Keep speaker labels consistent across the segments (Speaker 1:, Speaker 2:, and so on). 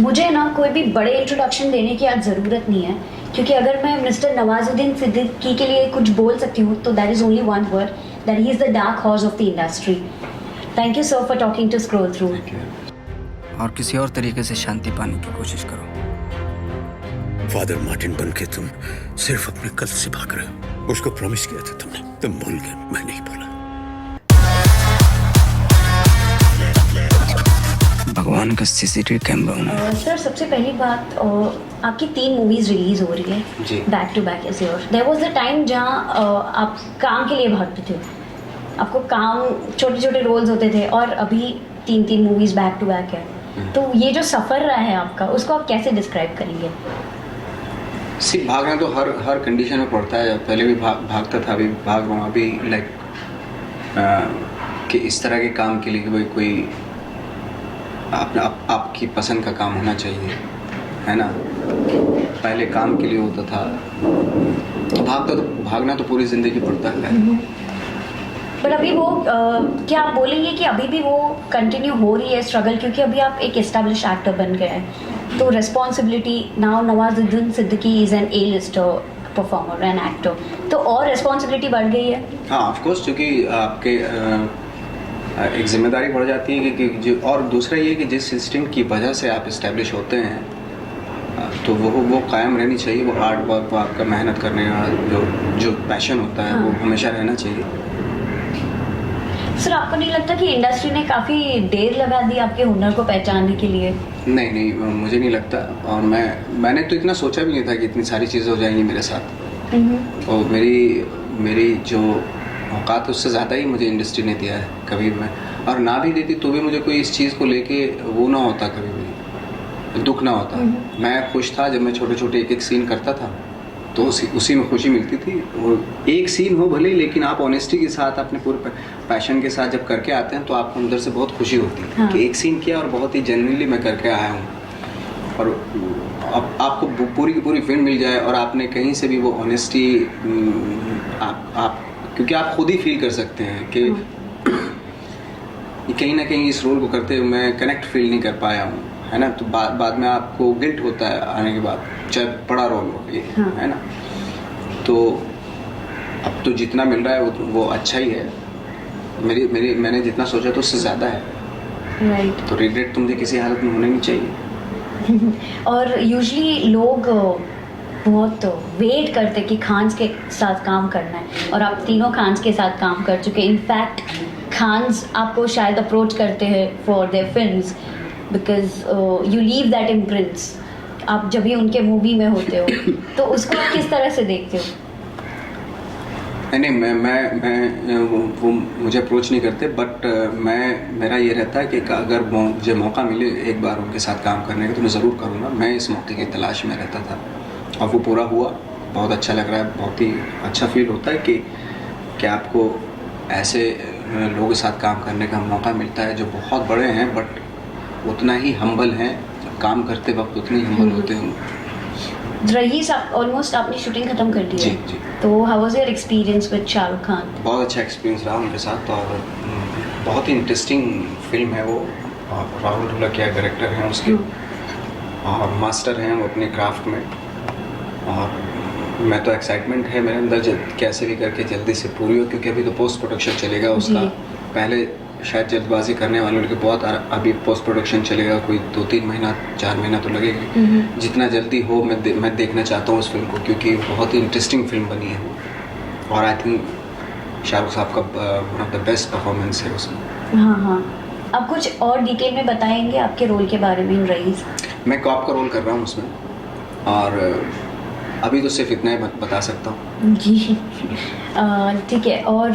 Speaker 1: मुझे ना कोई भी बड़े इंट्रोडक्शन देने की आज ज़रूरत नहीं है, क्योंकि अगर मैं मिस्टर नवाजुद्दीन सिद्दीकी के लिए कुछ बोल सकती हूँ तो that is only one word, that he is the dark horse of the industry. Thank you sir for talking to Scroll through.
Speaker 2: और किसी और तरीके से शांति पाने की कोशिश करो.
Speaker 3: फादर मार्टिन बन के तुम सिर्फ अपने कल से भाग रहे हो. उसको प्रॉमिस किया था तुमने, तुम भूल गए, मैं नहीं भूला.
Speaker 2: भगवान का सीसीटीवी कैमरा होना.
Speaker 1: सर सबसे पहली बात, आपकी 3 मूवीज रिलीज हो रही है back to back is your. There was the time जहाँ आप काम के लिए भागते थे, आपको काम छोटे छोटे रोल्स होते थे, और अभी 3 मूवीज बैक टू बैक है. तो ये जो सफ़र रहा है आपका, उसको आप कैसे डिस्क्राइब करेंगे?
Speaker 4: भागना तो हर कंडीशन में पड़ता है. पहले भी भागता था, अभी भाग रहा हूँ. अभी लाइक कि इस तरह के काम के लिए कोई आपकी पसंद का काम होना चाहिए, है ना. पहले काम के लिए होता था, तो भागना तो पूरी ज़िंदगी पड़ता है.
Speaker 1: पर अभी वो क्या आप बोलेंगे कि अभी भी वो कंटिन्यू हो रही है स्ट्रगल, क्योंकि अभी आप एक एस्टैब्लिश एक्टर बन गए हैं, तो responsibility now Nawazuddin Siddiqui is an A-lister performer and actor, तो और रिस्पॉन्सिबिलिटी बढ़ गई है.
Speaker 4: हाँ ऑफ कोर्स, क्योंकि आपके एक जिम्मेदारी बढ़ जाती है कि जो, और दूसरा ये कि जिस इंस्टिंक्ट की वजह से आप इस्टेब्लिश होते हैं, तो वो कायम रहनी चाहिए. वो हार्ड वर्क, वो आपका मेहनत करने का जो पैशन होता है, वो हमेशा रहना चाहिए.
Speaker 1: सर आपको नहीं लगता कि इंडस्ट्री ने काफ़ी देर लगा दी आपके हुनर को पहचानने के लिए?
Speaker 4: नहीं, मुझे नहीं लगता. और मैंने तो इतना सोचा भी नहीं था कि इतनी सारी चीज़ें हो जाएंगी मेरे साथ. और मेरी जो औकात उससे ज़्यादा ही मुझे इंडस्ट्री ने दिया है कभी भी. और ना भी देती तो भी मुझे कोई इस चीज़ को लेके वो ना होता, कभी भी दुख ना होता. मैं खुश था जब मैं छोटे छोटे एक सीन करता था, तो उसी में खुशी मिलती थी. और एक सीन हो भले, लेकिन आप ऑनेस्टी के साथ अपने पूरे पैशन के साथ जब करके आते हैं, तो आपको अंदर से बहुत खुशी होती है कि एक सीन किया और बहुत ही जेन्युइनली मैं करके आया हूँ. और अब आपको पूरी की पूरी फिल्म मिल जाए और आपने कहीं से भी वो ऑनेस्टी, आप क्योंकि आप खुद ही फील कर सकते हैं कि कहीं ना कहीं इस रोल को करते हुए मैं कनेक्ट फील नहीं कर पाया हूँ, है ना. तो बाद में आपको गिल्ट होता है आने के बाद, चाहे बड़ा रोल हो ये, है ना. तो अब तो जितना मिल रहा है वो अच्छा ही है. मैंने जितना सोचा तो उससे ज़्यादा है.
Speaker 1: राइट.
Speaker 4: तो रिग्रेट तो मुझे किसी हालत में होना नहीं चाहिए.
Speaker 1: और यूजुअली लोग बहुत वेट करते कि खान्स के साथ काम करना है, और आप तीनों खान्स के साथ काम कर चुके. इनफैक्ट खान्स आपको शायद अप्रोच करते हैं for their films, because you leave that imprints. आप जब भी उनके मूवी में होते हो तो उसको आप किस तरह से देखते हो?
Speaker 4: नहीं, मैं वो मुझे अप्रोच नहीं करते. बट मेरा ये रहता है कि अगर मुझे मौका मिले एक बार उनके साथ काम करने का, तो मैं ज़रूर करूँगा. मैं इस मौके की तलाश में रहता था और वो पूरा हुआ. बहुत अच्छा लग रहा है. बहुत ही अच्छा फील होता है कि आपको ऐसे लोगों के साथ काम करने का मौका मिलता है जो बहुत बड़े हैं, बट उतना ही हम्बल हैं. काम करते वक्त उतने ही हम्बल होते हैं.
Speaker 1: रईस ऑलमोस्ट आपने शूटिंग खत्म कर दी है.
Speaker 4: जी.
Speaker 1: तो how was your experience with Shahrukh Khan?
Speaker 4: बहुत अच्छा एक्सपीरियंस रहा उनके साथ. और बहुत ही इंटरेस्टिंग फिल्म है वो. राहुल ढोलकिया डायरेक्टर हैं उसके, और मास्टर हैं वो अपने क्राफ्ट में. और मैं तो एक्साइटमेंट है मेरे अंदर कैसे भी करके जल्दी से पूरी हो, क्योंकि अभी तो पोस्ट प्रोडक्शन चलेगा उसका. पहले शायद जल्दबाजी करने वालों के बहुत, अभी पोस्ट प्रोडक्शन चलेगा, कोई 2-3 महीना 4 महीना तो लगेगा. जितना जल्दी हो मैं देखना चाहता हूँ उस फिल्म को, क्योंकि बहुत ही इंटरेस्टिंग फिल्म बनी है. और आई थिंक शाहरुख साहब का one of the best performance है उसमें.
Speaker 1: हाँ. आप कुछ और डिटेल में बताएंगे आपके रोल के बारे में इन रईस?
Speaker 4: मैं कॉप का रोल कर रहा हूँ उसमें, और अभी तो सिर्फ इतना ही बता सकता हूँ.
Speaker 1: जी. ठीक है. और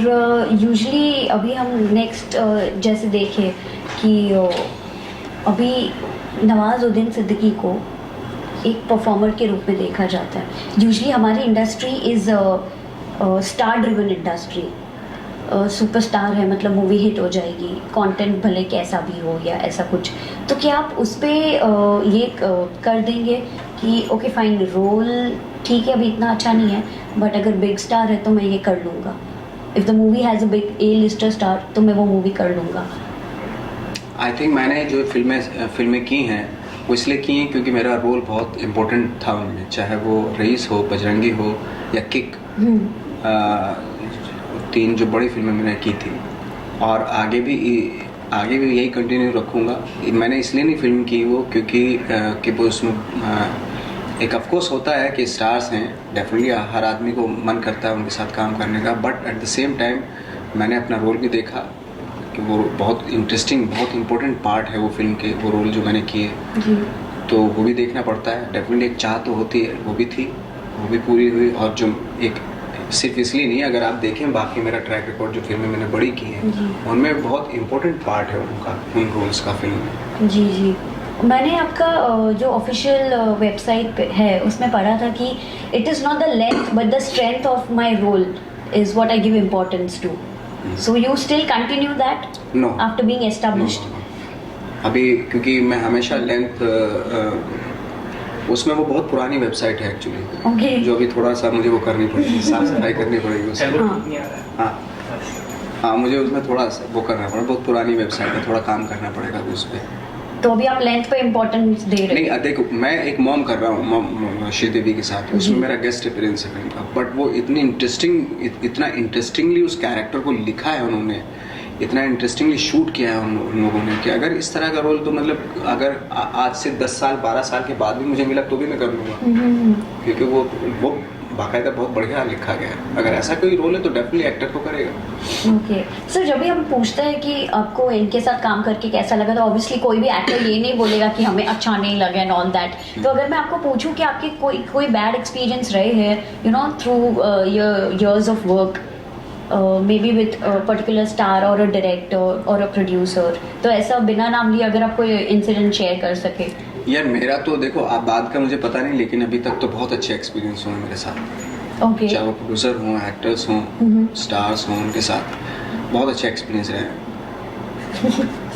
Speaker 1: यूजुअली अभी हम नेक्स्ट जैसे देखें कि अभी नवाजुद्दीन सिद्दीकी को एक परफॉर्मर के रूप में देखा जाता है. यूजुअली हमारी industry is star driven industry. Superstar है, मतलब मूवी हिट हो जाएगी, कंटेंट भले कैसा भी हो या ऐसा कुछ. तो क्या आप उस पर ये कर देंगे कि ओके फाइन, रोल ठीक है अभी इतना अच्छा नहीं है, बट अगर बिग स्टार है तो मैं ये कर लूँगा. If the movie has a big A-lister star तो मैं वो मूवी कर लूँगा.
Speaker 4: आई थिंक मैंने जो फिल्में की हैं वो इसलिए की हैं क्योंकि मेरा रोल बहुत इम्पोर्टेंट था उनमें, चाहे वो रईस हो, बजरंगी हो या किक। 3 जो बड़ी फिल्में मैंने की थी और आगे भी यही कंटिन्यू रखूँगा। मैंने इसलिए नहीं फिल्म की वो कि वो उसमें एक ऑफकोर्स होता है कि स्टार्स हैं, डेफिनेटली हर आदमी को मन करता है उनके साथ काम करने का, but at the same time मैंने अपना रोल भी देखा कि वो बहुत इंटरेस्टिंग, बहुत इंपॉर्टेंट पार्ट है वो फिल्म के, वो रोल जो मैंने किए, तो वो भी देखना पड़ता है। डेफिनेटली एक चाह तो होती है, वो भी थी, वो भी पूरी हुई। और जो एक सिर्फ इसलिए नहीं, अगर आप देखें बाकी मेरा ट्रैक रिकॉर्ड जो फिल्में मैंने बड़ी की हैं उनमें बहुत इंपॉर्टेंट पार्ट है उन रोल्स का फिल्म में।
Speaker 1: जी जी, मैंने आपका जो ऑफिशियल वेबसाइट पे है उसमें पढ़ा था कि it is not the length but the strength of my role is what I give importance to. So you still continue that
Speaker 4: no
Speaker 1: after being established?
Speaker 4: अभी क्योंकि मैं हमेशा लेंथ उसमें वो बहुत पुरानी वेबसाइट है एक्चुअली,
Speaker 1: Okay.
Speaker 4: जो अभी थोड़ा सा मुझे वो करनी पड़ेगी, साफ सफाई करनी पड़ेगी उसमें। हाँ, मुझे उसमें थोड़ा वो करना पड़ेगा, बहुत पुरानी वेबसाइट है, थोड़ा काम करना पड़ेगा उस पर।
Speaker 1: तो अभी आप लेंथ पे इम्पोर्टेंस दे रहे
Speaker 4: नहीं, देखो मैं एक मॉम कर रहा हूँ श्रीदेवी के साथ, उसमें मेरा गेस्ट अपीयरेंस है फिल्म का, बट वो इतना इंटरेस्टिंगली उस कैरेक्टर को लिखा है उन्होंने, इतना इंटरेस्टिंगली शूट किया है उन लोगों ने कि अगर इस तरह का रोल, तो मतलब अगर आज से 10 साल 12 साल के बाद भी मुझे मिला तो भी मैं कर लूँगा, क्योंकि वो बाकायदा बहुत बढ़िया लिखा गया है। अगर ऐसा कोई रोल है तो डेफिनेटली एक्टर को करेगा।
Speaker 1: ओके सर, जब भी हम पूछते हैं कि आपको इनके साथ काम करके कैसा लगा, तो ऑब्वियसली कोई भी एक्टर ये नहीं बोलेगा कि हमें अच्छा नहीं लगा एंड ऑल दैट। तो अगर मैं आपको पूछूं कि आपके कोई बैड एक्सपीरियंस रहे हैं, you know, through years of work, maybe with a particular star or a director or a producer, तो ऐसा बिना नाम लिए अगर आप कोई इंसिडेंट शेयर कर सके?
Speaker 4: यार मेरा तो देखो, आप बाद का मुझे पता नहीं, लेकिन अभी तक तो बहुत अच्छे एक्सपीरियंस हुए मेरे साथ।
Speaker 1: ओके।
Speaker 4: चाहे वो प्रोड्यूसर हों, एक्टर्स हों, स्टार्स हों, उनके साथ बहुत अच्छे एक्सपीरियंस रहे।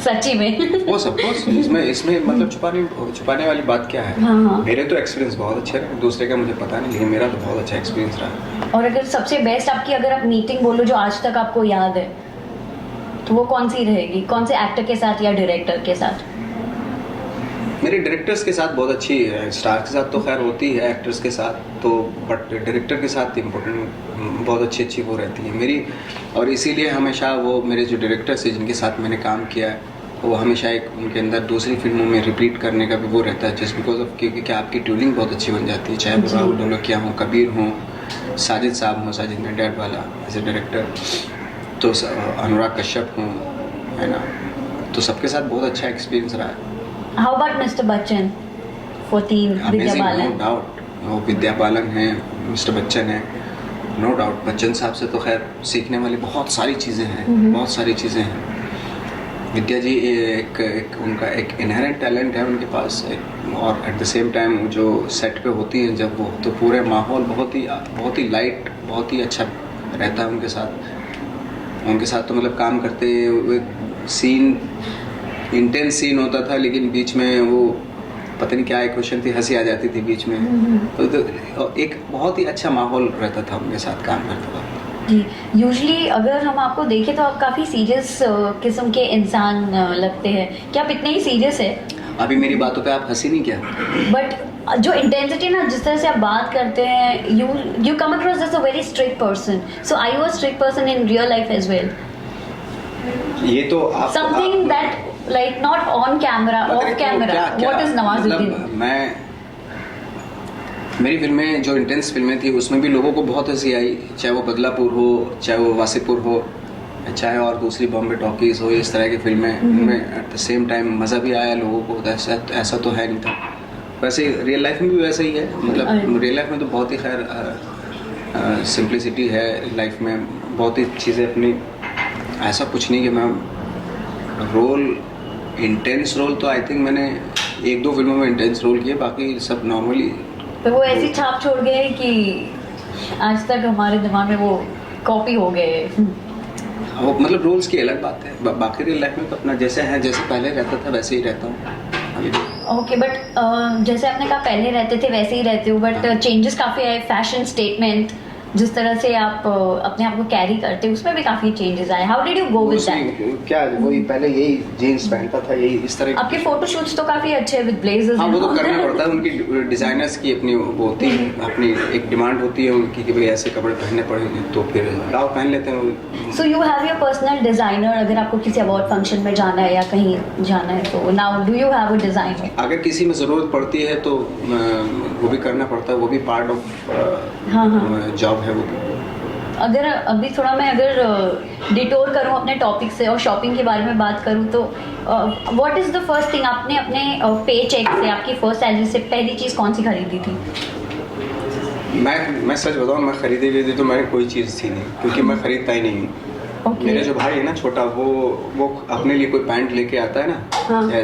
Speaker 1: सच्ची में?
Speaker 4: वो सब कुछ इसमें मतलब छुपाने वाली बात क्या है?
Speaker 1: हाँ।
Speaker 4: मेरे तो एक्सपीरियंस बहुत अच्छे रहे, दूसरे का मुझे पता नहीं, लेकिन मेरा तो बहुत अच्छा एक्सपीरियंस रहा।
Speaker 1: और अगर सबसे बेस्ट आपकी अगर आप मीटिंग बोलो जो आज तक आपको याद है, तो वो कौन सी रहेगी? कौन से एक्टर के साथ या डायरेक्टर के साथ?
Speaker 4: मेरे डायरेक्टर्स के साथ बहुत अच्छी है, स्टार के साथ तो खैर होती है, एक्टर्स के साथ तो, बट डायरेक्टर के साथ इम्पोर्टेंट बहुत अच्छी वो रहती है मेरी। और इसीलिए हमेशा वो मेरे जो डायरेक्टर्स हैं जिनके साथ मैंने काम किया है, वो हमेशा एक उनके अंदर दूसरी फिल्मों में रिपीट करने का भी वो रहता है, जस्ट बिकॉज ऑफ क्योंकि आपकी ट्यूनिंग बहुत अच्छी बन जाती है, चाहे वो राहुल ढोलकिया हो, कबीर हो, साजिद साहब हो, साजिद नडियाड वाला एज ए डायरेक्टर, तो अनुराग कश्यप हो, है ना, तो सबके साथ बहुत अच्छा एक्सपीरियंस रहा है।
Speaker 1: How about Mr. Bachchan? 14 Vidya Balan.
Speaker 4: No doubt, वो विद्या बालन है, मिस्टर बच्चन है, नो डाउट। बच्चन साहब से तो खैर सीखने वाली बहुत सारी चीज़ें हैं, बहुत सारी चीज़ें हैं। विद्या जी उनका एक इनहेरेंट टैलेंट है उनके पास, और एट द सेम टाइम जो सेट पे होती हैं जब वो, तो पूरे माहौल बहुत ही लाइट, बहुत ही अच्छा रहता है उनके साथ तो मतलब काम करते हुए सीन इंटेंस सीन होता था, लेकिन बीच में वो पता नहीं क्या एक क्वेश्चन थी, हंसी आ जाती थी बीच में, तो एक बहुत ही अच्छा माहौल रहता था उनके साथ काम करते वक्त।
Speaker 1: जी, यूजुअली अगर हम आपको देखें तो आप काफ़ी सीरियस किस्म के इंसान लगते हैं, क्या आप इतने ही सीरियस है?
Speaker 4: अभी मेरी बातों पे आप हंसी नहीं क्या?
Speaker 1: बट जो इंटेंसिटी ना, जिस तरह से आप बात करते हैं, you come across as a very strict person, so I you a strict person in real life as well?
Speaker 4: ये तो आप
Speaker 1: something that like not on camera, off camera, what is Nawazuddin?
Speaker 4: मेरी फिल्में जो इंटेंस फिल्में थी उसमें भी लोगों को बहुत हंसी आई, चाहे वो बदलापुर हो, चाहे वो वासीपुर हो, चाहे और दूसरी बॉम्बे टॉकीज हो, इस तरह की फिल्में, उनमें एट द सेम टाइम मज़ा भी आया लोगों को। ऐसा तो है नहीं था, वैसे रियल लाइफ में भी वैसा ही है, मतलब रियल लाइफ में तो बहुत ही खैर सिंप्लिसिटी है लाइफ में, बहुत ही चीज़ें अपनी, ऐसा कुछ नहीं कि मैं रोल इंटेंस रोल तो आई थिंक मैंने 1-2 फिल्मों में इंटेंस रोल किए, बाकी सब नॉर्मली।
Speaker 1: तो वो ऐसी छाप छोड़ गए कि आज तक हमारे दिमाग में वो कॉपी हो गए।
Speaker 4: वो मतलब रोल्स की अलग बात है, बाकी रियल लाइफ में तो अपना जैसे पहले रहता था वैसे ही रहता हूँ।
Speaker 1: ओके, बट जैसे आपने कहा पहले रहते थे वैसे ही रहते हो, बट चेंजेस काफ़ी आए, फैशन स्टेटमेंट जिस तरह से आप अपने आप को कैरी करते हैं उसमें भी काफी चेंजेस आए. How did you go with that?
Speaker 4: क्या वही पहले यही जीन्स पहनता था, यही इस तरह
Speaker 1: आपके फोटोशूट्स तो काफी अच्छे हैं विद ब्लेजर्स.
Speaker 4: हाँ, वो तो करना पड़ता है. उनकी डिजाइनर्स की अपनी वो होती है, अपनी एक डिमांड होती है उनकी कि भाई ऐसे कपड़े पहनने पड़ेंगे, तो फिर लाओ पहन लेते हैं.
Speaker 1: So you have your personal designer. अगर आपको किसी अवार्ड फंक्शन में जाना है या कहीं जाना है तो now do you have a designer?
Speaker 4: अगर किसी में ज़रूरत पड़ती है तो वो भी करना पड़ता है, वो भी पार्ट ऑफ
Speaker 1: हाँ.
Speaker 4: जॉब है वो भी.
Speaker 1: अगर अभी थोड़ा मैं अगर डिटोर करूं अपने टॉपिक से और शॉपिंग के बारे में बात करूं तो what is the first thing आपने अपने पे चेक से, आपकी फर्स्ट सैलरी से पहली चीज़ कौन सी खरीदी थी?
Speaker 4: मैं सच बताऊं, मैं खरीदी हुई थी तो मैंने कोई चीज़ थी नहीं, क्योंकि मैं खरीदता ही नहीं हूँ.
Speaker 1: Okay.
Speaker 4: मेरे जो भाई है ना छोटा, वो अपने लिए कोई पैंट लेके आता है ना,
Speaker 1: हाँ.
Speaker 4: या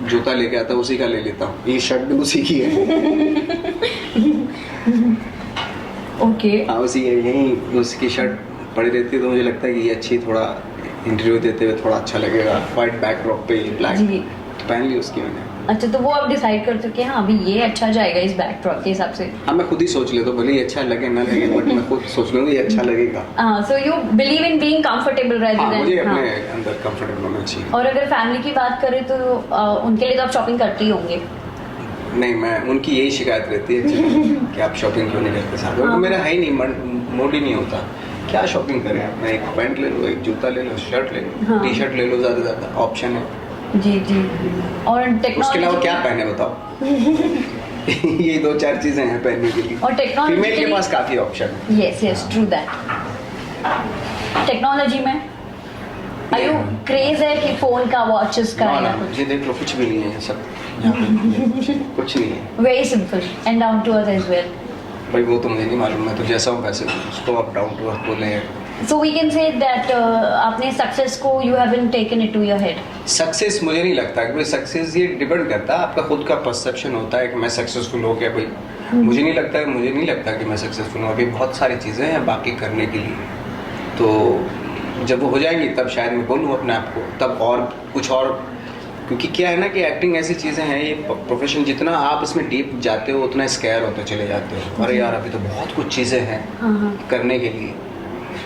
Speaker 4: जूता लेके आता है, उसी का ले लेता हूँ. ये शर्ट भी उसी की है.
Speaker 1: ओके.
Speaker 4: हाँ, उसी यहीं उसकी शर्ट पड़ी रहती है, तो मुझे लगता है कि ये अच्छी, थोड़ा इंटरव्यू देते हुए थोड़ा अच्छा लगेगा. वाइट बैकड्रॉप पे ब्लैक, तो पहन ली उसकी मैंने.
Speaker 1: अच्छा, तो वो आप डिसाइड करते हो कि हाँ अभी ये अच्छा जाएगा इस बैकड्रॉप के हिसाब से?
Speaker 4: हाँ, मैं खुद ही सोच लेता हूँ, भले ही अच्छा लगे ना लगे, बट मैं खुद सोच लूँगा ये अच्छा लगेगा.
Speaker 1: हाँ, so you believe in being comfortable
Speaker 4: हाँ,
Speaker 1: रेदर
Speaker 4: मुझे
Speaker 1: देन.
Speaker 4: अपने अंदर कंफर्टेबल होना चाहिए.
Speaker 1: और अगर फैमिली की बात करें तो उनके लिए तो आप शॉपिंग करते ही होंगे.
Speaker 4: नहीं, मैं उनकी यही शिकायत रहती है कि आप शॉपिंग क्यों नहीं करते साथ. और मेरा है ही नहीं, मूड ही नहीं होता. क्या शॉपिंग करें आप? मैं एक पैंट ले लो, एक जूता ले लो, शर्ट ले लो,
Speaker 1: हाँ.
Speaker 4: टी शर्ट ले लो, ज़्यादा ज़्यादा ऑप्शन है.
Speaker 1: जी जी. और
Speaker 4: उसके अलावा क्या
Speaker 1: टेक्नोलॉजी,
Speaker 4: पहने बताओ? ये 2-4 चीज़ें हैं पहनने के लिए.
Speaker 1: और टेक्नोलॉजी
Speaker 4: फीमेल के पास काफ़ी ऑप्शन है.
Speaker 1: Yes yes true that. Technology में आर यू क्रेज है कि फोन का, वॉचेस का या कुछ?
Speaker 4: ये देख लो, कुछ भी नहीं है सब यहाँ पे. कुछ नहीं है.
Speaker 1: Very simple and down to earth as well.
Speaker 4: भाई वो तो मुझे नहीं मालूम, मैं तो जैसा हूँ वैसे उसको आप डाउन टू अर्थ बोले.
Speaker 1: So we can say that आपने सक्सेस को you haven't taken it to your head.
Speaker 4: Success मुझे नहीं लगता, क्योंकि सक्सेस ये डिपेंड करता है, आपका खुद का परसेप्शन होता है कि मैं सक्सेसफुल हो गया. भाई मुझे नहीं लगता कि मैं सक्सेसफुल हूँ. अभी बहुत सारी चीज़ें हैं बाकी करने के लिए, तो जब वो हो जाएंगी तब शायद मैं बोलूँ अपने आप को, तब और कुछ और. क्योंकि क्या है ना कि एक्टिंग ऐसी चीज़ें हैं, ये प्रोफेशन, जितना आप इसमें डीप जाते हो उतना स्केयर होते चले जाते हो. अरे यार, अभी तो बहुत कुछ चीज़ें हैं करने के लिए.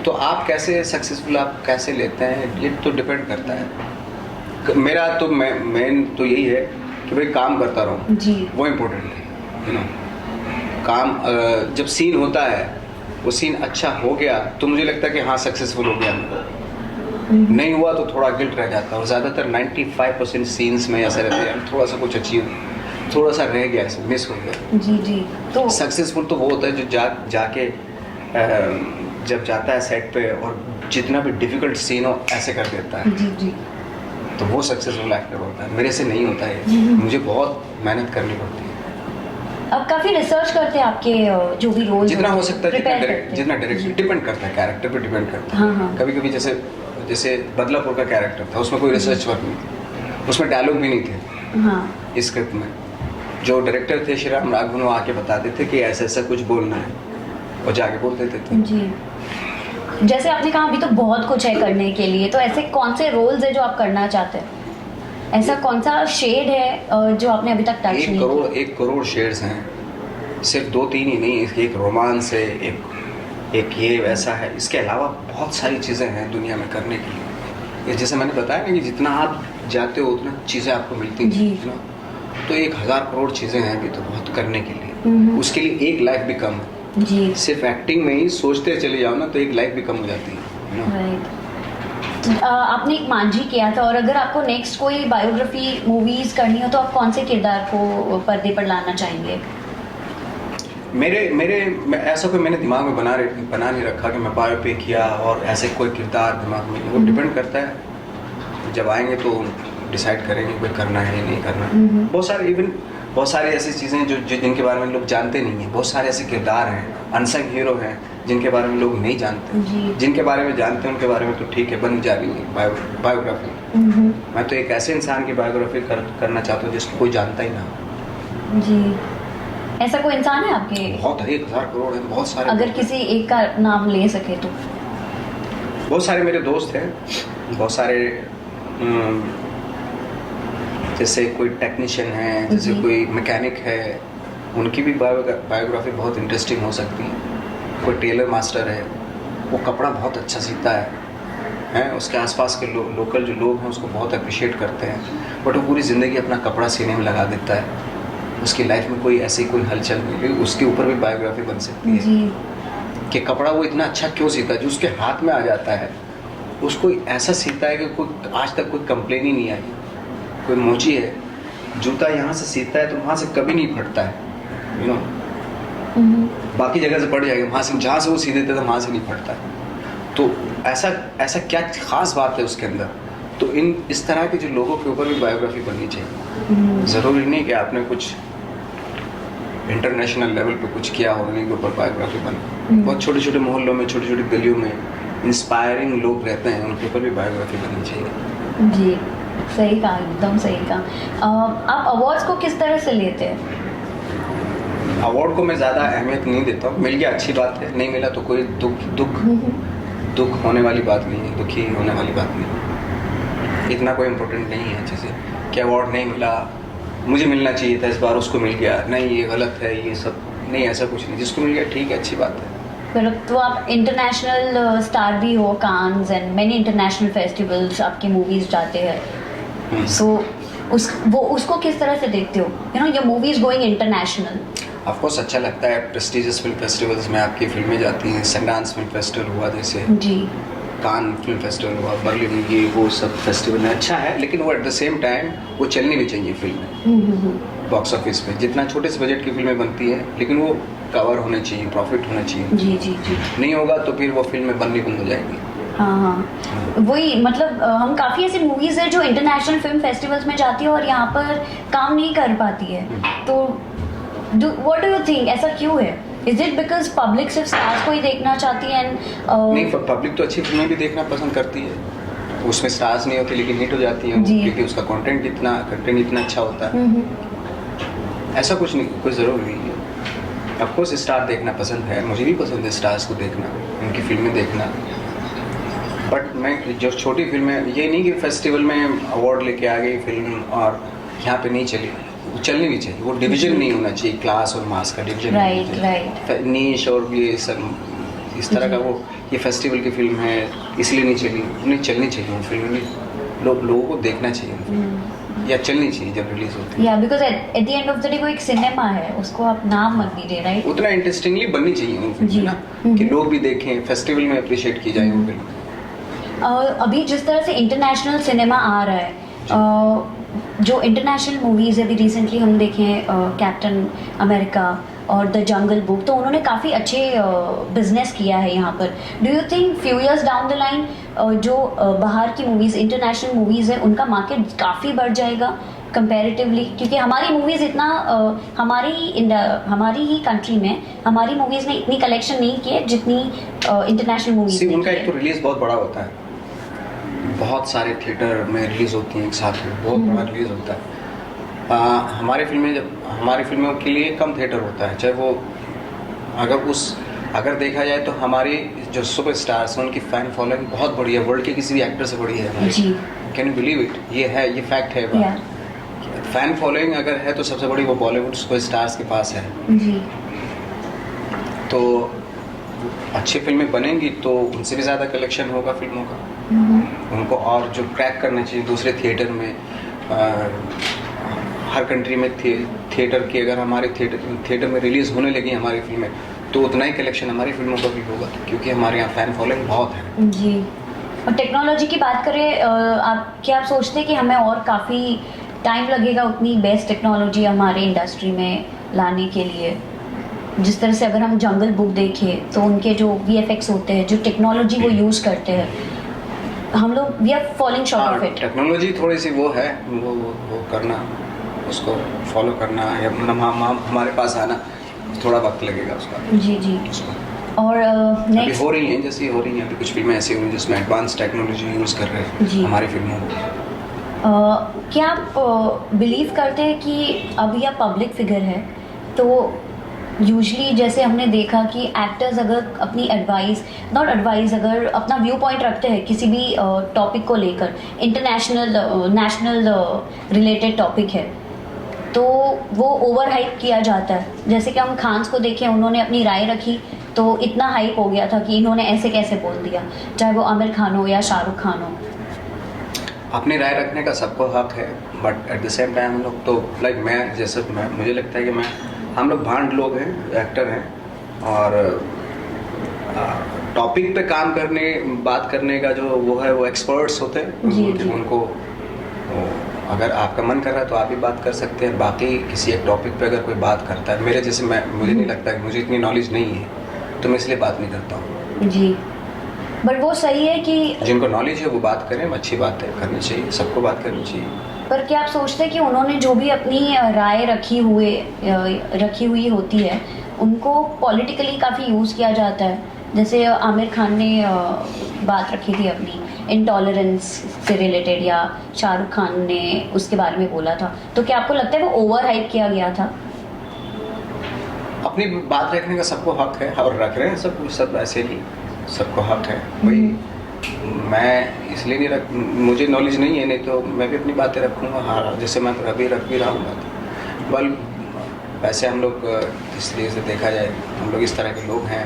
Speaker 4: तो आप कैसे सक्सेसफुल, आप कैसे लेते हैं, ये तो डिपेंड करता है. मेरा तो मेन तो यही है कि भाई काम करता रहूँ
Speaker 1: जी.
Speaker 4: वो इम्पोर्टेंट है, यू नो. काम जब सीन होता है, वो सीन अच्छा हो गया तो मुझे लगता है कि हाँ सक्सेसफुल हो गया. नहीं हुआ तो थोड़ा गिल्ट रह जाता है. और ज़्यादातर 95% सीन्स में ऐसा रहता है, थोड़ा सा कुछ अचीव, थोड़ा सा रह गया, मिस हो गया.
Speaker 1: जी जी. तो
Speaker 4: सक्सेसफुल तो वो होता है जो जाके जब जाता है सेट पे और जितना भी डिफिकल्ट सीन हो ऐसे कर देता है,
Speaker 1: जी जी.
Speaker 4: तो वो सक्सेसफुल एक्टर होता है. मेरे से नहीं होता है, मुझे बहुत मेहनत करनी पड़ती है.
Speaker 1: अब काफी रिसर्च करते हैं आपके जो भी रोल
Speaker 4: जितना हो सकता है, जितना डायरेक्ट डिपेंड करता है, कैरेक्टर पे डिपेंड करता है.
Speaker 1: हाँ.
Speaker 4: कभी कभी जैसे बदलापुर का कैरेक्टर था, उसमें कोई रिसर्च वर्क नहीं थी, उसमें डायलॉग भी नहीं थे.
Speaker 1: हाँ.
Speaker 4: इस स्क्रिप्ट में जो डायरेक्टर थे श्री राम राघवन, वो आके बताते थे कि ऐसा ऐसा कुछ बोलना है, और जाके बोल देते थे.
Speaker 1: जी. जैसे आपने कहा अभी तो बहुत कुछ है करने के लिए, तो ऐसे कौन से रोल्स है जो आप करना चाहते हैं? ऐसा कौन सा शेड है जो आपने अभी तक टच नहीं किया?
Speaker 4: 1 करोड़ शेड्स हैं. सिर्फ 2-3 ही नहीं, एक रोमांस है, एक ये वैसा है. इसके अलावा बहुत सारी चीज़ें हैं दुनिया में करने के लिए. जैसे मैंने बताया ना कि जितना आप जाते हो उतना चीज़ें आपको मिलती हैं ना. तो 1000 करोड़ चीज़ें हैं अभी तो बहुत करने के लिए. उसके लिए एक लाइफ भी कम है.
Speaker 1: जी.
Speaker 4: सिर्फ एक्टिंग में ही सोचते चले जाओ ना तो एक लाइफ भी कम हो जाती है.
Speaker 1: राइट. आपने एक मांझी किया था, और अगर आपको नेक्स्ट कोई बायोग्राफी मूवीज करनी हो तो आप कौन से किरदार को पर्दे पर लाना चाहेंगे?
Speaker 4: ऐसा कोई मैंने दिमाग में बना नहीं रखा कि मैं बायोपिक या और ऐसे कोई किरदार दिमाग में. वो डिपेंड करता है, जब आएंगे तो डिसाइड करेंगे कोई करना है या नहीं करना. बहुत सारी ऐसी चीज़ें जो जिनके बारे में लोग जानते नहीं हैं. बहुत सारे ऐसे किरदार हैं, अनसंग हीरो हैं, जिनके बारे में लोग नहीं जानते. जिनके बारे में जानते हैं उनके बारे में तो ठीक है, बन जा रही है बायोग्राफी. मैं तो एक ऐसे इंसान की बायोग्राफी करना चाहता हूँ जिसको कोई जानता ही ना.
Speaker 1: जी. ऐसा कोई इंसान है आपके?
Speaker 4: बहुत है, 1000 करोड़ है, बहुत सारे.
Speaker 1: अगर किसी एक का नाम ले सके तो?
Speaker 4: बहुत सारे मेरे दोस्त हैं, बहुत सारे. जैसे कोई टेक्नीशियन है, जैसे कोई मैकेनिक है, उनकी भी बायोग्राफी बहुत इंटरेस्टिंग हो सकती है. कोई टेलर मास्टर है, वो कपड़ा बहुत अच्छा सीता है, उसके आसपास के लोकल जो लोग हैं उसको बहुत अप्रिशिएट करते हैं, बट वो पूरी ज़िंदगी अपना कपड़ा सीने में लगा देता है, उसकी लाइफ में कोई ऐसी कोई हलचल नहीं हुई। उसके ऊपर भी बायोग्राफी बन सकती है
Speaker 1: जी
Speaker 4: कि कपड़ा वो इतना अच्छा क्यों सीता है, जो उसके हाथ में आ जाता है उसको ऐसा सीता है कि कोई आज तक कोई कंप्लेन ही नहीं आई। कोई मोची है, जूता यहाँ से सीता है तो वहाँ से कभी नहीं फटता है, यू नो, बाकी जगह से फट जाएगा, वहाँ से जहाँ से वो सी देते थे वहाँ से नहीं फटता है। तो ऐसा ऐसा क्या खास बात है उसके अंदर। तो इस तरह के जो लोगों के ऊपर भी बायोग्राफी बननी चाहिए। ज़रूरी नहीं कि आपने कुछ इंटरनेशनल लेवल पे कुछ किया हो, उन्हीं के ऊपर बायोग्राफी बने। बहुत छोटे छोटे मोहल्लों में, छोटी छोटी गलियों में इंस्पायरिंग लोग रहते हैं, उनके ऊपर भी बायोग्राफी बननी चाहिए।
Speaker 1: जी, सही कहा, एकदम सही कहा। आप अवार्ड्स को किस तरह से लेते हैं?
Speaker 4: अवार्ड को मैं ज़्यादा अहमियत नहीं देता हूँ। मिल गया अच्छी बात है, नहीं मिला तो कोई दुख होने वाली बात नहीं है, दुखी होने वाली बात नहीं है। इतना कोई इम्पोर्टेंट नहीं है जैसे कि अवार्ड नहीं मिला, मुझे मिलना चाहिए था इस बार, उसको मिल गया, नहीं ये गलत है, ये सब नहीं, ऐसा कुछ नहीं। जिसको मिल गया ठीक है, अच्छी बात है।
Speaker 1: फिर तो आप इंटरनेशनल स्टार भी हो, Cannes and many international festivals आपकी मूवीज जाते हैं, सो उसको किस तरह से देखते हो? You know, your movies going international.
Speaker 4: Of course अच्छा लगता है, प्रेस्टिजियस फिल्म फेस्टिवल्स में आपकी फिल्में जाती हैं। सनडांस फिल्म फेस्टिवल हुआ, जैसे
Speaker 1: जी,
Speaker 4: कान फिल्म फेस्टिवल हुआ, बर्लिन, ये वो सब फेस्टिवल है, अच्छा है, लेकिन वो एट द सेम टाइम वो चलनी भी चाहिए फिल्में बॉक्स ऑफिस पे। जितना छोटे से बजट की फिल्में बनती हैं, लेकिन वो कवर होने चाहिए, प्रॉफिट होना चाहिए।
Speaker 1: जी जी जी,
Speaker 4: नहीं होगा तो फिर वो फिल्में बननी बंद हो जाएगी।
Speaker 1: हाँ हाँ, वही मतलब हम काफ़ी ऐसी मूवीज़ है जो इंटरनेशनल फिल्म फेस्टिवल्स में जाती है और यहाँ पर काम नहीं कर पाती है। तो व्हाट डू यू थिंक, ऐसा क्यों है? इज इट बिकॉज पब्लिक सिर्फ स्टार्स को ही देखना चाहती है?
Speaker 4: नहीं, पब्लिक तो अच्छी फिल्में भी देखना पसंद करती है, उसमें स्टार्स नहीं होती लेकिन हिट हो जाती हैं, क्योंकि उसका कंटेंट इतना अच्छा होता है। ऐसा कुछ नहीं, कोई ज़रूरी नहीं है। ऑफ कोर्स स्टार देखना पसंद है, मुझे भी पसंद है स्टार्स को देखना, उनकी फिल्में देखना, बट मैं जो छोटी फिल्में, ये नहीं कि फेस्टिवल में अवार्ड लेके आ गई फिल्म और यहाँ पे नहीं चली, वो चलनी भी चाहिए। वो डिवीजन नहीं होना चाहिए, क्लास और मास का डिवीजन,
Speaker 1: राइट,
Speaker 4: नीश और ये सब इस तरह का। वो ये फेस्टिवल की फिल्म है इसलिए नहीं चली, उन्हें चलनी चाहिए वो फिल्म, लोगों को देखना चाहिए या चलनी चाहिए जब रिलीज होती है।
Speaker 1: या because at the end of the day वो एक सिनेमा है, उसको आप नाम मत दीजिए, राइट?
Speaker 4: उतना इंटरेस्टिंगली बननी चाहिए वो फिल्म ना, कि लोग भी देखें, फेस्टिवल में अप्रिशिएट की जाए वो फिल्म।
Speaker 1: अभी जिस तरह से इंटरनेशनल सिनेमा आ रहा है, जो इंटरनेशनल मूवीज़ अभी रिसेंटली हम देखें, कैप्टन अमेरिका और द जंगल बुक, तो उन्होंने काफ़ी अच्छे बिजनेस किया है यहाँ पर। Do you think few years down the line जो बाहर की मूवीज़, इंटरनेशनल मूवीज़ है, उनका मार्केट काफ़ी बढ़ जाएगा कंपैरेटिवली? क्योंकि हमारी मूवीज़ इतना हमारी ही कंट्री में हमारी मूवीज़ ने इतनी कलेक्शन नहीं की है जितनी इंटरनेशनल मूवीज़ ने।
Speaker 4: उनका एक तो रिलीज बहुत बड़ा होता है, बहुत सारे थिएटर में रिलीज होती हैं एक साथ में, बहुत बड़ा रिलीज होता है। हमारी फिल्मों के लिए कम थिएटर होता है, चाहे वो अगर देखा जाए तो हमारी जो सुपर स्टार्स हैं उनकी फैन फॉलोइंग बहुत बड़ी है, वर्ल्ड के किसी भी एक्टर से बड़ी है हमारी। Can you believe it? ये है, ये फैक्ट है। फैन फॉलोइंग अगर है तो सबसे बड़ी वो बॉलीवुड सुपर स्टार्स के पास है
Speaker 1: जी।
Speaker 4: तो अच्छी फिल्में बनेंगी तो उनसे भी ज़्यादा कलेक्शन होगा फिल्मों का, उनको और जो क्रैक करना चाहिए दूसरे थिएटर में। हर कंट्री में थिएटर की अगर हमारे थिएटर में रिलीज़ होने लगी हमारी फिल्में तो उतना ही कलेक्शन हमारी फिल्मों का भी होगा, क्योंकि हमारे यहाँ फ़ैन फॉलोइंग बहुत है
Speaker 1: जी। और टेक्नोलॉजी की बात करें, क्या आप सोचते हैं कि हमें और काफ़ी टाइम लगेगा उतनी बेस्ट टेक्नोलॉजी हमारे इंडस्ट्री में लाने के लिए? जिस तरह से अगर हम जंगल बुक देखें तो उनके जो VFX होते हैं, जो टेक्नोलॉजी वो यूज़ करते हैं, हम लोग we are following short of it.
Speaker 4: Technology थोड़ी सी वो है, वो करना, उसको फॉलो करना या हमारे पास आना थोड़ा वक्त लगेगा उसका।
Speaker 1: जी जी। और
Speaker 4: अभी हो रही हैं, जैसे हो रही हैं अभी कुछ फिल्में ऐसी हुई जिसमें एडवांस टेक्नोलॉजी यूज़ कर रहे हैं हमारी फिल्मों में।
Speaker 1: क्या आप बिलीव करते हैं कि अभी आप पब्लिक फिगर है तो यूजली जैसे हमने देखा कि एक्टर्स अगर अपनी अगर अपना व्यू पॉइंट रखते हैं किसी भी टॉपिक को लेकर, नेशनल रिलेटेड टॉपिक है, तो वो ओवर हाइप किया जाता है। जैसे कि हम खान्स को देखें, उन्होंने अपनी राय रखी तो इतना हाइप हो गया था कि इन्होंने ऐसे कैसे बोल दिया, चाहे वो आमिर खान हो या शाहरुख खान हो।
Speaker 4: अपनी राय रखने का सबको हक है, but at the same time हम लोग तो लाइक मैं जैसे मुझे लगता है कि हम लोग भांड लोग हैं, एक्टर हैं, और टॉपिक पे काम करने बात करने का जो वो है वो एक्सपर्ट्स होते हैं।
Speaker 1: जी, जी।
Speaker 4: उनको अगर आपका मन कर रहा है तो आप भी बात कर सकते हैं, बाकी किसी एक टॉपिक पे अगर कोई बात करता है, मेरे जैसे मुझे नहीं लगता कि मुझे इतनी नॉलेज नहीं है तो मैं इसलिए बात नहीं करता हूँ।
Speaker 1: जी, बट वो सही है कि
Speaker 4: जिनको नॉलेज है वो बात करें, अच्छी बात है, करनी चाहिए, सबको बात करनी चाहिए।
Speaker 1: पर क्या आप सोचते हैं कि उन्होंने जो भी अपनी राय रखी हुई होती है उनको पॉलिटिकली काफ़ी यूज़ किया जाता है? जैसे आमिर खान ने बात रखी थी अपनी इंटॉलरेंस से रिलेटेड, या शाहरुख खान ने उसके बारे में बोला था, तो क्या आपको लगता है वो ओवर हाइप किया गया था?
Speaker 4: अपनी बात रखने का सबको हक है और रख रहे हैं सब ऐसे ही, सबको हक है। भाई मैं इसलिए नहीं मुझे नॉलेज नहीं है, नहीं तो मैं भी अपनी बातें रखूँगा। हाँ, जैसे मैं अभी रख भी रहा हूँ बात। बल वैसे हम लोग इस तरीके से देखा जाए, हम लोग इस तरह के लोग हैं।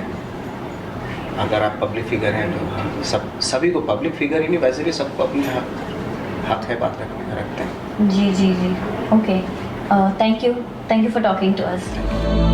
Speaker 4: अगर आप पब्लिक फिगर हैं तो हम सभी को पब्लिक फिगर ही नहीं, वैसे भी सबको अपने हक है बात रखने का, रखते हैं।
Speaker 1: जी जी जी, okay, thank you for talking to us.